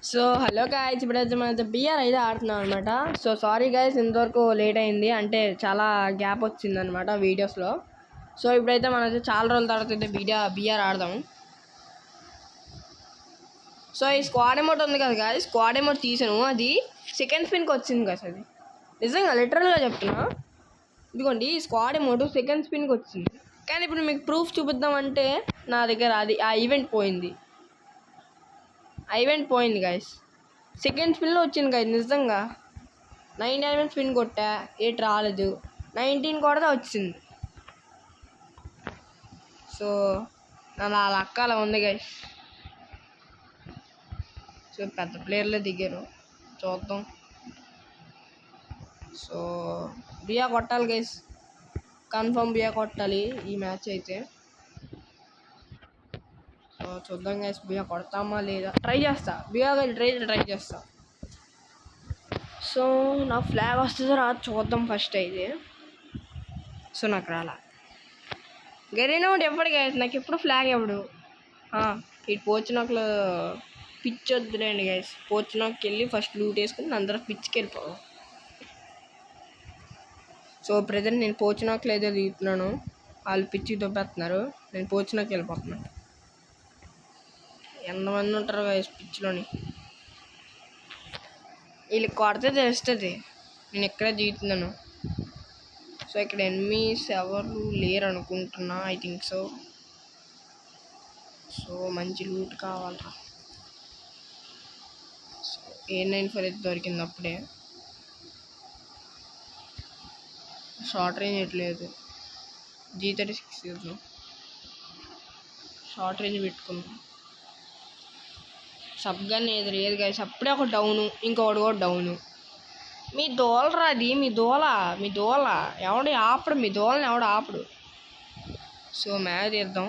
So hello guys, ఇప్పుడైతే మనైతే BR అయితే ఆడుతున్నాం అనమాట. సో సారీ గాయ్స్, ఇంతవరకు లేట్ అయింది, అంటే చాలా గ్యాప్ వచ్చిందనమాట వీడియోస్లో. సో ఇప్పుడైతే మనైతే చాలా రోజుల తర్వాత అయితే బిఆర్ ఆడదాం. సో ఈ స్క్వాడ్ అమౌంట్ ఉంది కదా గాయ్స్, స్క్వాడ్ అమౌంట్ తీసాను, అది సెకండ్ స్పిన్కి వచ్చింది కదా. అది నిజంగా లిటరల్గా చెప్తున్నా. ఇదిగోండి, ఈ స్క్వాడ్ అమౌంట్ సెకండ్ స్పిన్కి వచ్చింది. కానీ ఇప్పుడు మీకు ప్రూఫ్ చూపిద్దామంటే నా దగ్గర అది ఆ ఈవెంట్ పోయింది గాయస్. సెకండ్ స్పిన్లో వచ్చింది గాయస్. నిజంగా 9 స్పిన్ కొట్టా, ఏటి రాలేదు. 19 కూడా వచ్చింది. సో నా లక్క అలా ఉంది గాయస్. సో పెద్ద ప్లేయర్లే దిగారు, చూద్దాం. సో బియా కొట్టాలి గైస్, కన్ఫర్మ్ బియా కొట్టాలి ఈ మ్యాచ్ అయితే. సో చూద్దాం గైస్, బియా కొడతామా లేదా, ట్రై చేస్తా. బియా ట్రై చేస్తా. సో నా ఫ్లాగ్ వస్తుందో రాదు చూద్దాం ఫస్ట్ అయితే. సో నాకు రాలా. గరీనౌట్ ఎప్పుడు గైస్, నాకు ఎప్పుడు ఫ్లాగ్ ఎప్పుడు ఇటు పోచినాకులో పిచ్ వద్దులేండి గైస్. పోచినాకి వెళ్ళి ఫస్ట్ లూట్ వేసుకుని అందరూ పిచ్కి వెళ్ళిపోవు. సో ప్రజెంట్ నేను పోచినాకులు ఏదో దిగుతున్నాను, వాళ్ళు పిచ్చికి దొబ్బేస్తున్నారు, నేను పోచినాకి వెళ్ళిపోతున్నాను. ఎంతమంది ఉంటారు గైస్ పిచ్చిలోని. వీళ్ళకి కొడితే తెలుస్తుంది నేను ఎక్కడే దిగుతున్నాను. సో ఇక్కడ ఎనిమీస్ ఎవరు లేరు అనుకుంటున్నా, ఐ థింక్ సో. సో మంచి లూట్ కావాలరా. సో A94 అయితే దొరికింది అప్పుడే. షార్ట్ రేంజ్ ఎట్లేదు, G36 షార్ట్ రేంజ్ పెట్టుకుందాం. సబ్గన్ ఏది లేదు గాయస్. అప్పుడే ఒక డౌను, ఇంకొకటి కూడా డౌను. మీ దోలరా అది, మీ దోల ఎవడు ఆపడు, మీ దోలని ఎవడు ఆపడు. సో మ్యాచ్ తీద్దాం.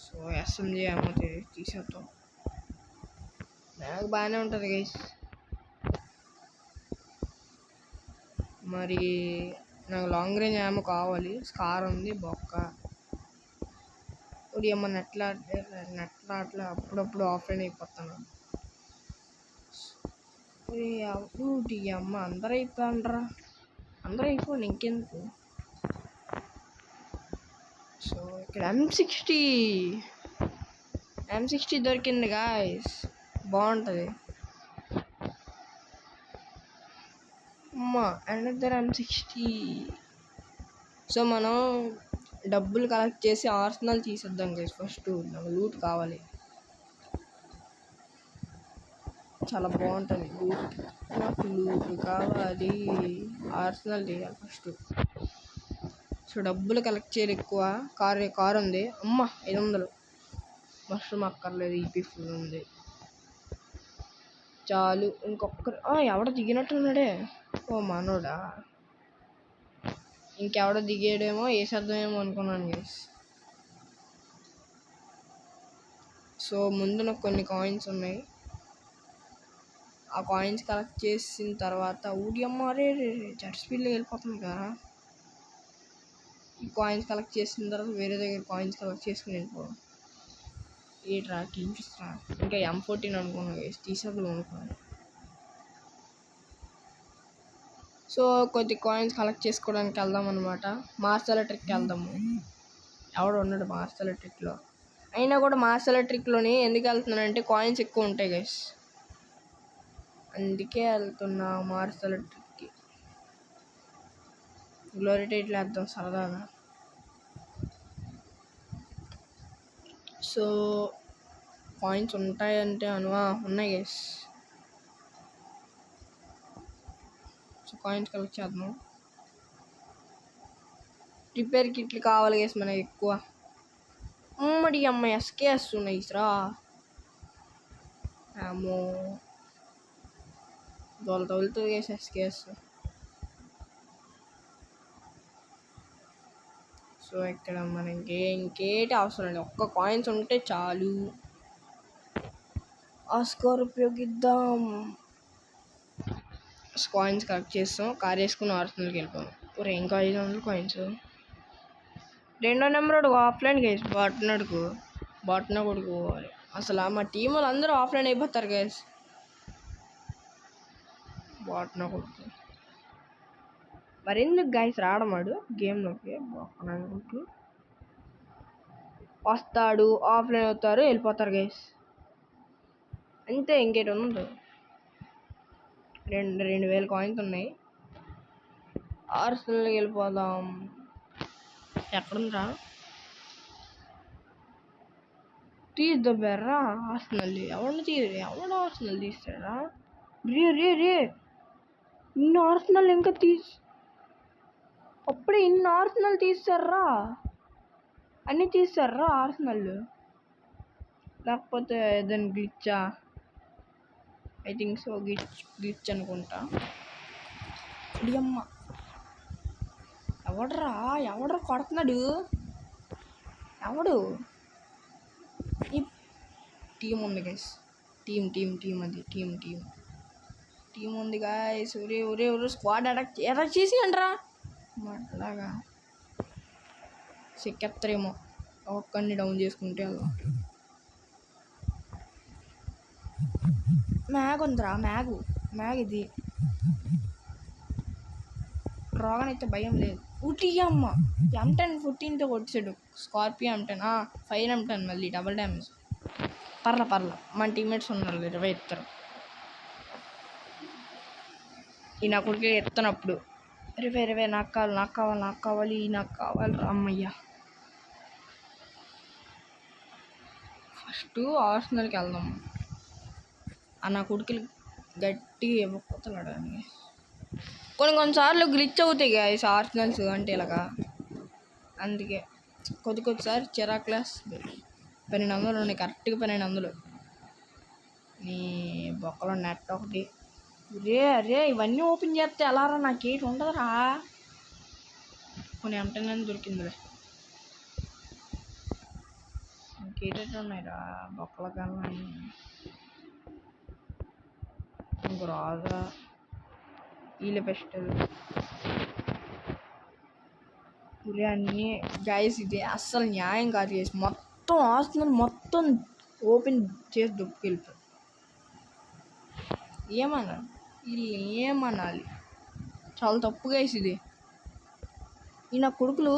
సో SMG ఏమో తీసేద్దాం. మ్యాచ్ బాగానే ఉంటుంది గైస్. మరి నాకు లాంగ్ రేంజ్ ఏమో కావాలి. స్కార్ ఉంది, బొక్క ఇప్పుడు ఏమో నెట్లా అట్లా అప్పుడప్పుడు ఆఫ్లైన్ అయిపోతాను. అమ్మ అందరూ అయిపోయానరా, అందరూ అయిపోయింది ఇంకెందుకు. సో ఇక్కడ M60 దొరికింది గాయస్, బాగుంటుంది. అమ్మ అనదర్ M60. సో మనం డబ్బులు కలెక్ట్ చేసి ఆర్సనల్ తీసేద్దాం గైస్. ఫస్ట్ నాకు లూట్ కావాలి, చాలా బాగుంటుంది లూట్. నాకు లూట్ కావాలి, ఆర్సనల్ తీయాలి ఫస్ట్. సో డబ్బులు కలెక్ట్ చేయాలి ఎక్కువ. కారు ఉంది, అమ్మ 500. మష్రూమ్ అక్కర్లేదు, EP ఫుల్ ఉంది చాలు. ఇంకొకరు ఎవడ దిగినట్టున్నాడే, ఓ మనోడా. ఇంకెవడో దిగేయడేమో, వేసేద్దామేమో అనుకున్నాను గైస్. సో ముందు నాకు కొన్ని కాయిన్స్ ఉన్నాయి, ఆ కాయిన్స్ కలెక్ట్ చేసిన తర్వాత ఊడియమ్మ రే జట్ స్పీడ్లో వెళ్ళిపోతుంది కదా. ఈ కాయిన్స్ కలెక్ట్ చేసిన తర్వాత వేరే దగ్గర కాయిన్స్ కలెక్ట్ చేసుకుని వెళ్ళిపోవడం. ఏట్రా టీమ్స్రా, ఇంకా M14 అనుకున్నాను గైస్, తీసేద్దాం అనుకున్నాను. సో కొద్ది కాయిన్స్ కలెక్ట్ చేసుకోవడానికి వెళ్దాం అనమాట. మార్స్ ఎలక్ట్రిక్కి వెళ్దాము. ఎవడు ఉన్నాడు మార్స్ ఎలక్ట్రిక్లో, అయినా కూడా మార్స్ ఎలక్ట్రిక్లోని ఎందుకు వెళ్తున్నానంటే కాయిన్స్ ఎక్కువ ఉంటాయి గైస్, అందుకే వెళ్తున్నా మార్స్ ఎలక్ట్రిక్కి. గ్లోరీ టైట్లు వేద్దాం సరదాగా. సో కాయిన్స్ ఉంటాయంటే ఉన్నాయి గైస్. సో కాయిన్స్ కలెక్ట్ చేద్దాం. రిపేర్ కిట్లు కావాలి గైస్ మనకి ఎక్కువ. ఉమ్మడి అమ్మ SKS ఉన్నాయి రా. అమ్మో తగులుతుంది గైస్ SKS. సో ఇక్కడ మనకి ఇంకేటి అవసరం లేదు, ఒక్క కాయిన్స్ ఉంటే చాలు. ఆ స్కోర్ ఉపయోగిద్దాం. కాయిన్స్ కలెక్ట్ చేస్తాం, కార్ వేసుకుని ఆర్సనల్కి వెళ్ళిపోయాం. ఇంకా 500 కాయిన్స్. 2వ నెంబర్ ఆఫ్లైన్ గైస్, బాట్నడుకు పోవాలి. అసలు మా టీం వాళ్ళు అందరూ ఆఫ్లైన్ అయిపోతారు గైస్. బాట్న కొడుకు మరెందుకు గైస్ రావడమాడు గేమ్లోకి బాగున్నాడు. వస్తాడు, ఆఫ్లైన్ అవుతారు, వెళ్ళిపోతారు గైస్. అంతే, ఇంకేటి ఉండదు. 2000 కాయిన్స్ ఉన్నాయి. ఆర్సెనల్కి వెళ్ళిపోదాం. ఎక్కడుందా తీద్దారా ఆర్సెనల్? ఎవడు ఆర్సెనల్ తీస్తారా? రే ఇన్ని ఆర్సెనల్ ఇంకా అప్పుడే ఇన్ని ఆర్సెనల్ తీస్తారా? అన్నీ తీస్తారా ఆర్సెనల్? లేకపోతే ఏదైనా గ్లిచ్చా? ఐ థింక్ సో, గ్లిచ్ అనుకుంటా. అమ్మ ఎవడ్రా కొడుతున్నాడు? ఎవడు? ఈ టీం ఉంది గైస్. టీం అది టీం ఉంది గైస్. ఒరే స్క్వాడ్ అటాక్ చేసి అంటరా అట్లాగా చెక్కెత్తరేమో. ఒక్కడిని డౌన్ చేసుకుంటే అలా. మ్యాగ్ ఉందిరా, మ్యాగ్ ఇది. డ్రాగన్ అయితే భయం లేదు. అమ్మ M10 14తో కొట్టాడు. స్కార్పియో M10, 5 M10 మళ్ళీ డబుల్ డ్యామేజ్. పర్లా మన టీమ్మేట్స్ ఉన్నారు 20 ఎత్తారు. ఈ నా కొడుకు ఎత్తనప్పుడు 20 నాకు కావాలి అమ్మయ్యా. ఫస్ట్ ఆర్సెనల్కి వెళ్దాం. నా కొడుకులు గట్టిగా ఇవ్వకపోతున్నాడు అని కొన్నిసార్లు గ్లిచ్ అవుతాయి గైస్ ఆర్సెనల్స్ అంటే ఇలాగా. అందుకే కొద్దిసారి చిరాక్లాస్ 1200 ఉన్నాయి, కరెక్ట్గా 1200. నీ బొక్కలో నెట్ ఒకటి. రే ఇవన్నీ ఓపెన్ చేస్తే ఎలారా? నాకేటి ఉండదురా. కొన్ని M10 దొరికిందిలే. ఇంకేటట్టు ఉన్నాయిరా బొక్కల కన్నా. ఇంకో రాజా వీళ్ళ పెస్టల్ అన్నీ గైస్. ఇది అస్సలు న్యాయం కాదు గైస్. మొత్తం ఆర్సెనల్ మొత్తం ఓపెన్ చేసి దుప్పుకెళ్ళిపోయి ఏమనాలి? చాలా తప్పు గైస్ ఇది. ఈ నా కొడుకులు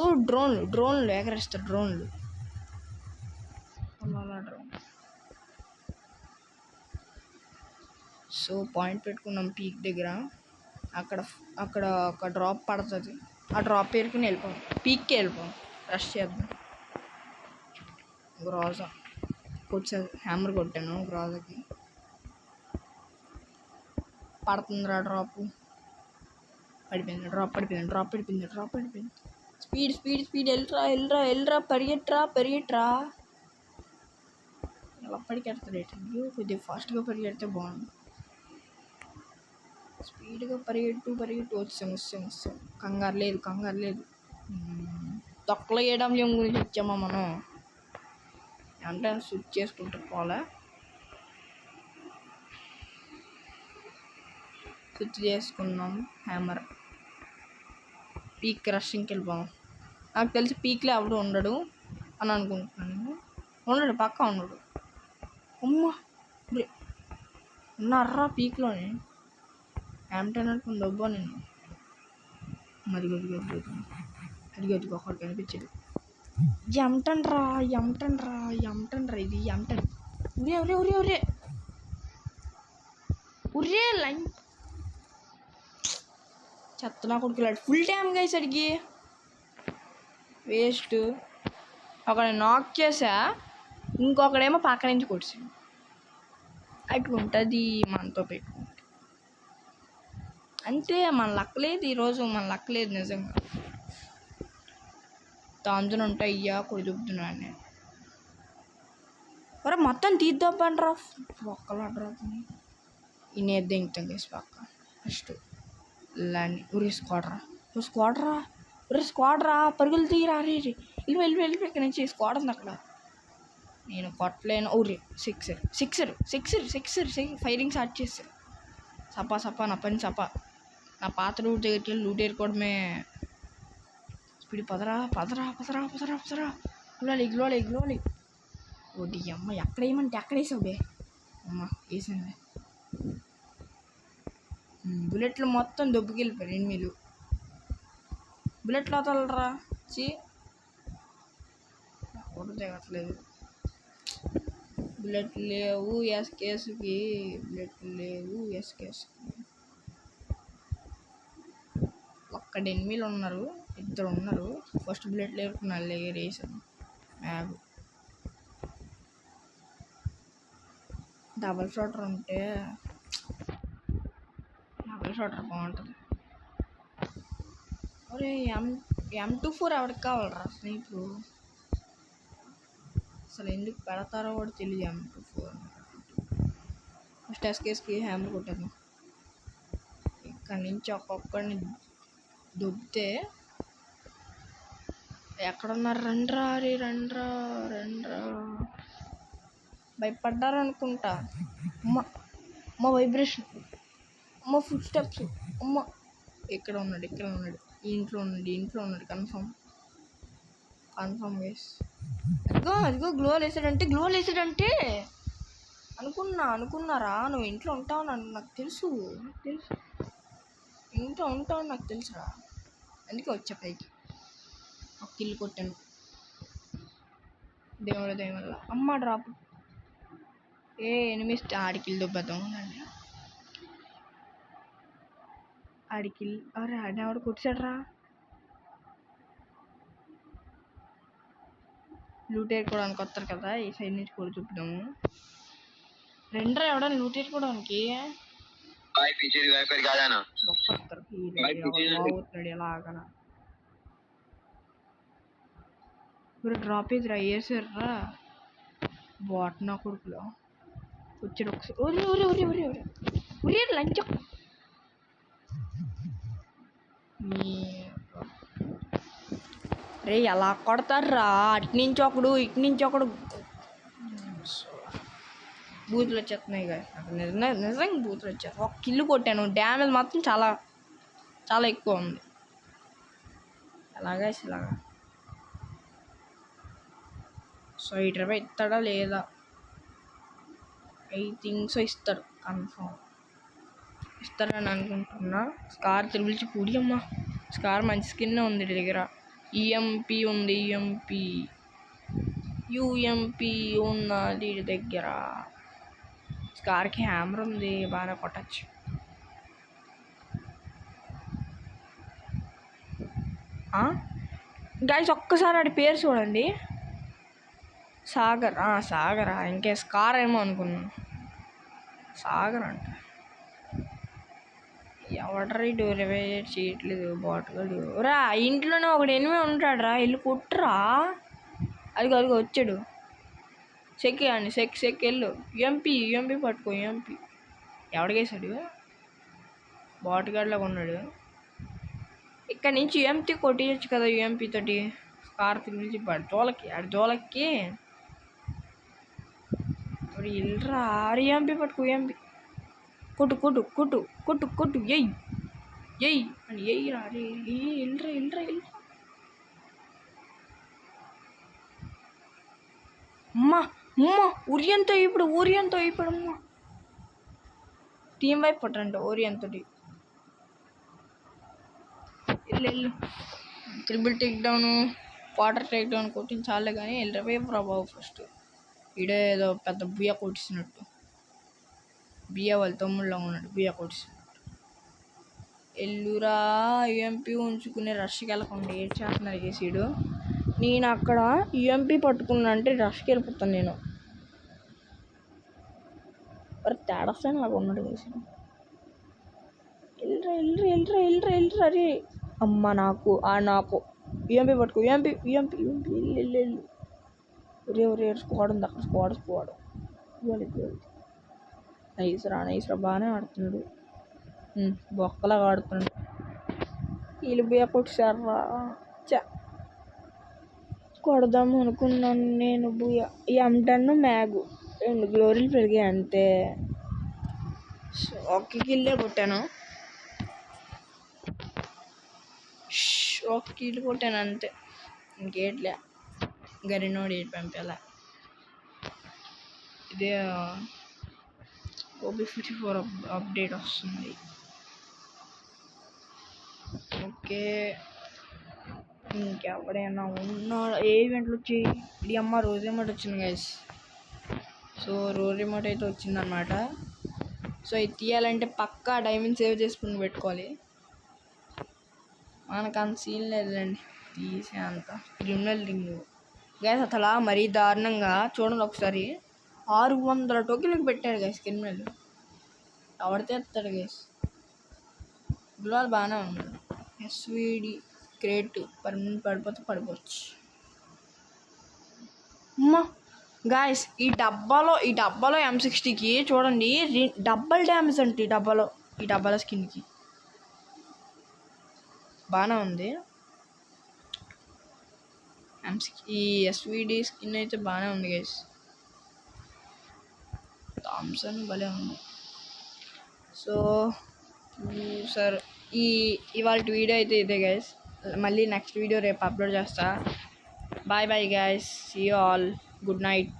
డ్రోన్లు ఎగరేస్తారు. డ్రోన్ సో పాయింట్ పెట్టుకున్నాం పీక్ దగ్గర. అక్కడ ఒక డ్రాప్ పడుతుంది. ఆ డ్రాప్ పేరుకుని వెళ్ళిపోం, పీక్కి వెళ్ళిపోం, రష్ చేద్దాం. గ్రాజా హ్యామర్ కొట్టాను. గ్రాజాకి పడుతుందిరా డ్రాప్. పడిపోయింది. స్పీడ్ వెళ్ళరా పరిగెట్టరా. ఎలా పరిగెడతాడు? కొద్దిగా ఫాస్ట్గా పరిగెడితే బాగుంది. స్పీడ్గా పరిగెట్టు. వచ్చాం. కంగారు లేదు. తొక్కలు వేయడం గురించి వచ్చామా మనం? అంటే స్విచ్ చేసుకుంటూ పోలే. స్విచ్ చేసుకున్నాం. హ్యామర్ పీక్ రషింగ్కి వెళ్ళిపోయాం. నాకు తెలిసి పీక్లో ఎవడు ఉండడు అని అనుకుంటున్నాను. ఉండడు, పక్కా ఉండడు. అమ్మా ఉన్నారా పీక్లోనే? M10 అనుకుని దబ్బా నేను. మరి అడిగేది ఒకటి కనిపించేది. M10 రా ఇది M10. ఉరే లైన్ చెత్తనా కొడుకులాడు. ఫుల్ టైం గైస్ అడిగి వేస్ట్. ఒకడు నాక్ చేసా, ఇంకొకడేమో పక్క నుంచి కొట్టాడు. అట్లుంటుంది మనతో పెట్టుకుంటే. అంతే, మన లక్ లేదు ఈరోజు. నిజంగా తాంజన్ ఉంటాయ్యా కొడుతున్నాను నేను. ఒరే మొత్తం తీద్దాం ఒక్కలా డ్రాప్ని ఇనేద్దాం. ఇంత గేసి పక్క ఫస్ట్ లాండి. స్క్వాడ్రా పరుగులు తీరా. వెళ్ళి ఇక్కడ నుంచి స్క్వాడ్ ఉంది అక్కడ. నేను కొట్టలేను. సిక్సర్ ఫైరింగ్ స్టార్ట్ చేశారు. సపా నా పని సపా. నా పాత రూట్ దగ్గరికి వెళ్ళి లూట్ ఏరుకోవడమే. స్పీడ్ పదరా. ఎగ్లోలి ఓటి అమ్మ ఎక్కడ వేయమంటే ఎక్కడ వేసావు బే అమ్మ వేసాను బుల్లెట్లు మొత్తం దొబ్బుకెళ్ళిపోయారు ఎనిమిలు బుల్లెట్లు వదలరా ఫోటో దిగట్లేదు బుల్లెట్లు లేవు ఎస్కేస్కి బుల్లెట్లు లేవు ఎస్కేస్కి ఒక్కడ ఎనిమిలు ఉన్నారు ఇద్దరు ఉన్నారు ఫస్ట్ బుల్లెట్లు వేసుకున్నారు వేసాను మ్యాగ్ డబల్ షాటర్ ఉంటే డబల్ షాటర్ బాగుంటుంది ఒరే M24 ఎవరికి కావాలరా స్నేహితులు అసలు ఎందుకు పెడతారో కూడా తెలియదు M24 ఫస్ట్ ఎస్కేస్కి హ్యామర్ కొట్టాను ఇక్కడి నుంచి ఒక్కొక్కడిని దొబ్బితే ఎక్కడున్నారు రండ్రా అరే రండ్రా భయపడ్డారు అనుకుంటా అమ్మ వైబ్రేషన్ అమ్మ ఫుడ్ స్టెప్స్ అమ్మ ఇక్కడ ఉన్నాడు ఈ ఇంట్లో ఉన్నాడు కన్ఫర్మ్ గైస్ అదిగో గ్లో వేసాడంటే అనుకున్నారా నువ్వు ఇంట్లో ఉంటావు నాకు తెలుసు ఇంట్లో ఉంటావు నాకు తెలుసురా అందుకే వచ్చా పైకి ఒక కిల్ కొట్టాను దేవుడి వల్ల అమ్మ డ్రాప్ ఎనిమిది ఆడికిల్ దొబ్బద్దాం అండి ఆడికిల్ అరే ఆడేవాడు కొట్టాడురా లూట్ వేసుకోవడానికి వస్తారు కదా ఈ సైడ్ నుంచి కూడా చూపుదాము రెండరా ఎవడన్నా లూట్ వేసుకోవడానికి బాగుతున్నాడు ఎలాగనా ఇప్పుడు డ్రాప్ వేసిరా వేసారా బాట్ నా కొడుకులో వచ్చాడు ఒకసారి ఒరే లంచ్ రే ఎలా కొడతారా అటు నుంచి ఒకడు బూతులు వచ్చేస్తున్నాయి కదా నిజంగా బూతులు వచ్చారు ఒక కిల్లు కొట్టాను డ్యామేజ్ మాత్రం చాలా చాలా ఎక్కువ ఉంది ఇలాగా సో ఈ ట్రిప్ ఇస్తాడా లేదా ఐ థింక్ సో ఇస్తాడు కన్ఫర్మ్ ఇస్తాడని అనుకుంటున్నా స్కార్ తిరిగిచి పూడి అమ్మ స్కార్ మంచి స్కిన్ ఉంది దగ్గర ఈఎంపి ఉంది యూఎంపి ఉన్నది దగ్గర స్కార్కి హ్యామర్ ఉంది బాగా కొట్టచ్చు గైస్ ఒక్కసారి ఆడి పేరు చూడండి సాగర్ ఇంకే స్కార్ ఏమో అనుకున్నాను సాగర్ అంట ఎవడరా డోర్ చేయట్లేదు బాటగాడు రా ఇంట్లోనే ఒకడు ఎనిమిది ఉంటాడు రా వెళ్ళి కుట్రా అదిగో వచ్చాడు సెక్ వెళ్ళు యూఎంపి పట్టుకో యూఎంపి ఎవడికేసాడు బాటగాడిలాగా ఉన్నాడు ఇక్కడ నుంచి యూఎంపి కొట్టేయచ్చు కదా యూఎంపి తోటి స్కార్ తిరిగి జోలకి వెళ్ళరా యూఎంపి పట్టుకో యూఎంపి కొట్టు ఎయ్ అని ఎయ్యిరా రే వెళ్ళరా అమ్మా ఊరియంతో ఇప్పుడు అమ్మ టీం వైపు పట్టంట ఊరియంతో వెళ్ళు triple take down quarter take down కొట్టించాలే కానీ వెళ్ళిపోయి ప్రభావ్ ఫస్ట్ ఈడే ఏదో పెద్ద బియ్య కొట్టిస్తున్నట్టు బియ్య వాళ్ళ తమ్ముళ్ళగా ఉన్నాడు బియ్య కొట్టిస్తున్నట్టు ఎల్లురా యూఎంపి ఉంచుకునే రష్కి వెళ్ళకుండా ఏడ్చేస్తున్నారు చేసాడు నేను అక్కడ యూఎంపి పట్టుకున్నా అంటే రష్కి వెళ్ళిపోతాను నేను మరి తేడా ఫ్రెండ్ లాగా ఉన్నాడు చేసాడు వెళ్ళరా అరే అమ్మ నాకు యూఎంపి పట్టుకో యూఎంపి వెళ్ళు ఒరే స్క్వాడ్ ఉంది అక్కడ స్క్వాడ్ నైస్రా బాగానే ఆడుతున్నాడు బొక్కలాగా ఆడుతున్నాడు వీళ్ళు బియ్య కొట్టారా కొడదాము అనుకున్నాను నేను బుయ్య M10 మ్యాగ్ 2 గ్లోరీలు పెరిగాయి అంతే ఒక కిల్లే కొట్టాను అంతే ఇంకేట్లే గరినోడు ఏడు పంపేలా ఇదే OB54 అప్డేట్ వస్తుంది. ఓకే, ఇంకెవడైనా ఉన్నాడు? ఏ ఈవెంట్లు వచ్చి ఇది అమ్మ రోజు రిమోట్ వచ్చింది గైస్. సో రోజు రిమోట్ అయితే వచ్చిందనమాట. సో ఇది తీయాలంటే పక్కా డైమండ్ సేవ్ చేసుకుని పెట్టుకోవాలి. మనకు అంత సీన్ లేదులేండి తీసే అంత. క్రిమినల్ రింగ్ గైస్ అసలు మరీ దారుణంగా చూడండి ఒకసారి. 600 టోకెన్లకు పెట్టాడు గైస్ క్రిమినల్. ఎవడితే ఎత్తాడు గైస్. గులాల్ బాగానే ఉన్నాడు. SVD క్రియేట్ పర్మనెంట్ పడిపోతే పడిపోవచ్చు. అమ్మా గాయస్ ఈ డబ్బాలో M60కి చూడండి డబల్ డ్యామేజ్ అంటే ఈ డబ్బాలో స్కిన్కి బాగానే ఉంది. ఈ SVD స్కిన్ అయితే బాగానే ఉంది గైస్. థామ్సన్ భలే ఉంది. సో సార్ ఇవాళ వీడియో అయితే ఇదే గైస్. మళ్ళీ నెక్స్ట్ వీడియో రేపు అప్లోడ్ చేస్తా. Bye bye guys, see you all, good night.